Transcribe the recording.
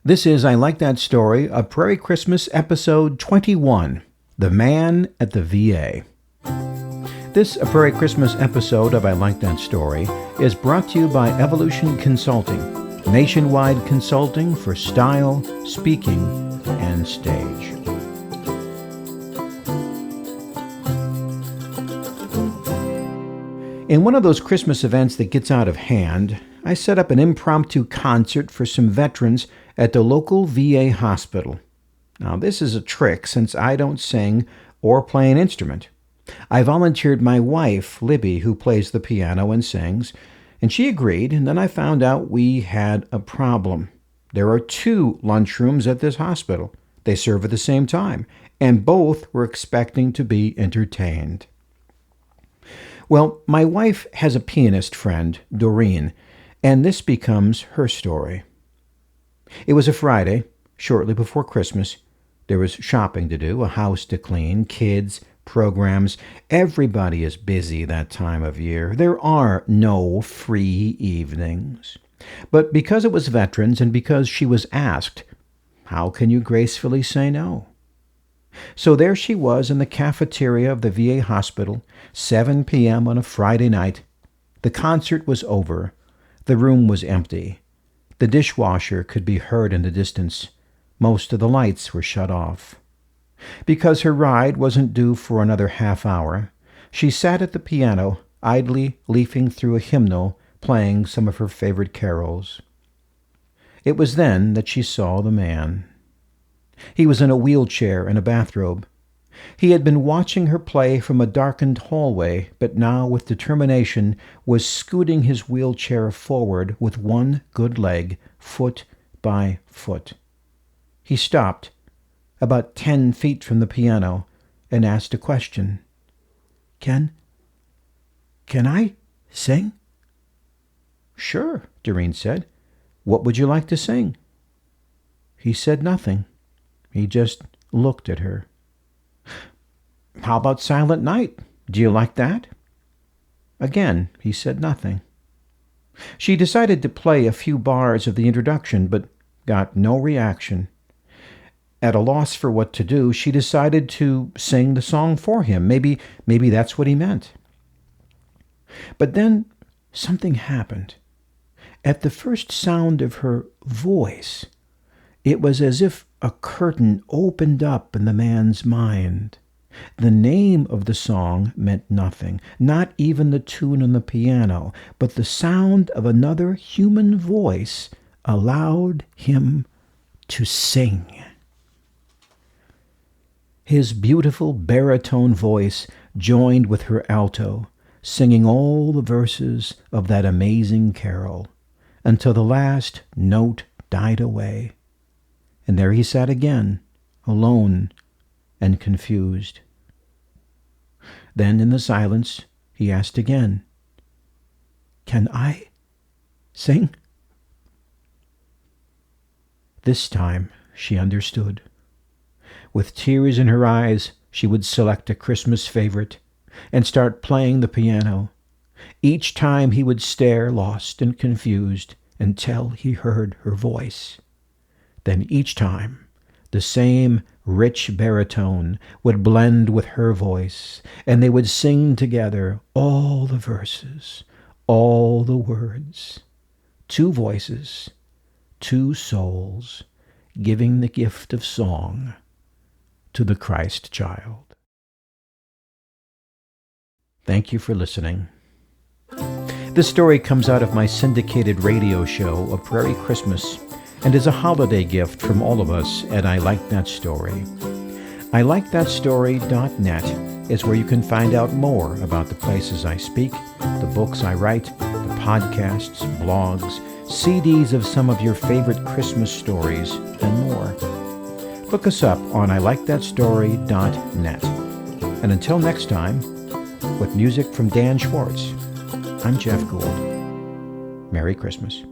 This is I Like That Story, a Prairie Christmas episode 21, The Man at the VA. This A Prairie Christmas episode of I Like That Story is brought to you by Evolution Consulting, nationwide consulting for style, speaking, and stage. In one of those Christmas events that gets out of hand, I set up an impromptu concert for some veterans at the local VA hospital. Now, this is a trick since I don't sing or play an instrument. I volunteered my wife, Libby, who plays the piano and sings, and she agreed, and then I found out we had a problem. There are 2 lunchrooms at this hospital. They serve at the same time, and both were expecting to be entertained. Well, my wife has a pianist friend, Doreen, and this becomes her story. It was a Friday, shortly before Christmas. There was shopping to do, a house to clean, kids, programs. Everybody is busy that time of year. There are no free evenings. But because it was veterans and because she was asked, how can you gracefully say no? So there she was in the cafeteria of the VA hospital, 7 p.m. on a Friday night. The concert was over. The room was empty. The dishwasher could be heard in the distance. Most of the lights were shut off. Because her ride wasn't due for another half hour, she sat at the piano, idly leafing through a hymnal, playing some of her favorite carols. It was then that she saw the man. He was in a wheelchair and a bathrobe. He had been watching her play from a darkened hallway, but now with determination was scooting his wheelchair forward with one good leg, foot by foot. He stopped, about 10 feet from the piano, and asked a question. Can I sing? Sure, Doreen said. What would you like to sing? He said nothing. He just looked at her. How about Silent Night? Do you like that? Again, he said nothing. She decided to play a few bars of the introduction, but got no reaction. At a loss for what to do, she decided to sing the song for him. Maybe that's what he meant. But then something happened. At the first sound of her voice, it was as if a curtain opened up in the man's mind. The name of the song meant nothing, not even the tune on the piano, but the sound of another human voice allowed him to sing. His beautiful baritone voice joined with her alto, singing all the verses of that amazing carol, until the last note died away. And there he sat again, alone and confused. Then in the silence, he asked again, Can I sing? This time she understood. With tears in her eyes, she would select a Christmas favorite and start playing the piano. Each time he would stare, lost and confused, until he heard her voice. Then each time, the same rich baritone would blend with her voice, and they would sing together all the verses, all the words. 2 voices, 2 souls, giving the gift of song to the Christ child. Thank you for listening. This story comes out of my syndicated radio show, A Prairie Christmas, and is a holiday gift from all of us at I Like That Story. ILikeThatStory.net is where you can find out more about the places I speak, the books I write, the podcasts, blogs, CDs of some of your favorite Christmas stories, and more. Look us up on ILikeThatStory.net. And until next time, with music from Dan Schwartz, I'm Jeff Gould. Merry Christmas.